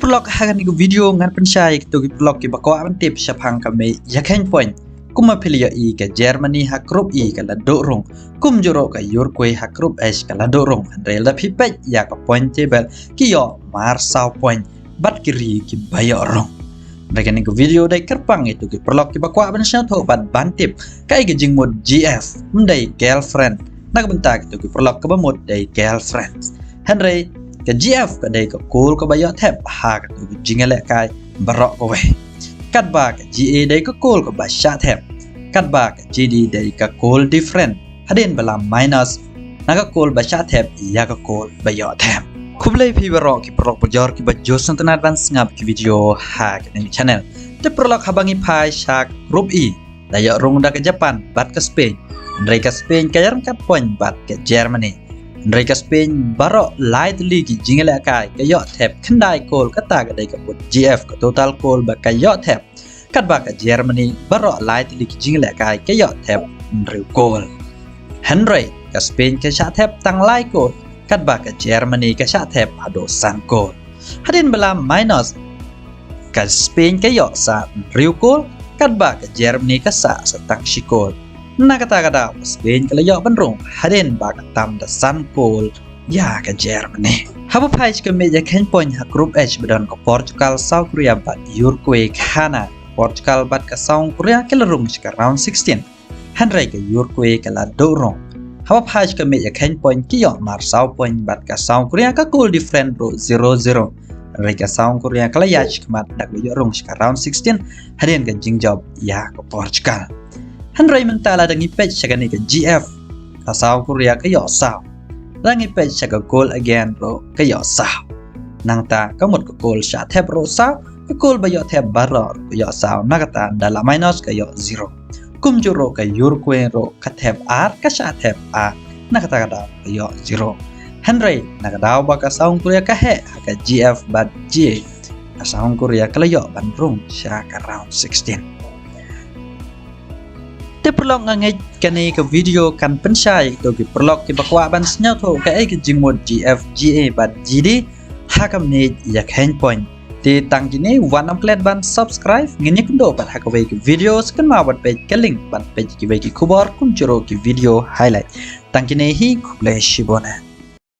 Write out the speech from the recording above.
Diperlok hagan iku video ngan pensai tu diperlok ki bakwa antip syapang kami yakin point kuma pilih i ke Germany hak grup i kala dorong kum juro ke Uruguay hak grup H kala dorong rel da pipet ya ke point table ki yo marsau point bat kiri ki bayo rong bagian iku video dai kerpang itu ki perlok ki bakwa pensai tu bat bantip kai ke jingmod GF mendai girlfriend nak bentak itu ki perlok ke bamod dai girlfriend Henry ke GF ke day ke cool ke bayo tap ha ke tu jingale kai barok ko we kat ba ke GA day ke cool ke basya tap kat ba ke GD day ke cool different hadin bala minus naga cool basya tap ya ke cool bayo tap kublai pi barok ki prok bajor ki bajo santanat ban ngap ki video ha ke ni channel te prolog habangi pai syak group e dayo rung da ke Japan bat ke Spain dari ke Spain ke yarang kat point bat ke Germany Mereka Spain barok light lagi jingle kai kayo tap kendai call kata kadai kaput GF ke total call bakayo tap kat baka Germany barok light lagi jingle kai kayo tap real call Henry ke Spain ke syak tap tang light call kat baka Germany ke syak tap ado san call hadin bala minus ke Spain kayo sa real call kat baka Germany ke sa tang shikol Nakata-kata Spain kalayo penrung hadin bak tam da sun cool ya ke Germany. Haba page ke meja ken point ha group H bedon ke Portugal, South Korea bat Uruguay Ghana. Portugal bat ke South Korea ke lerung ke round 16. Henry ke Uruguay ke la dorong. Haba page ke meja ken point kiyo mar South point bat ke South Korea ke cool different bro 0-0. Henry ke South Korea ke la yach kemat dak beyo rung ke round 16 hadin ke jingjob ya ke Portugal. Henry mentala dangi page sagani ke GF ka South Korea ke yo sao dangi page saga goal again bro ke yo sao nang ta kamot ke goal sha tap ro sao ke goal ba yo tap baror ke yo sao nakata dala minus ke yo 0 kum juro ke Uruguay ro ka tap r ka sha tap a nakata kada ke yo 0 Henry nakada ba ka South Korea ka he ka GF bat G ka South Korea ke yo bandrung sha ka round 16 Te perlok ngangai kani ke video kan pensai to ki perlok ki bakwa ban snyau tho ka ai ki jingmod GF GA bat GD hakam ne yak hang point te tang kini wan amplet ban subscribe ngini kundo bat hakawai ki video sekan ma bat page ke link ban page ki bai ki khubor kun churo ki video highlight tang kini hi khuble shibona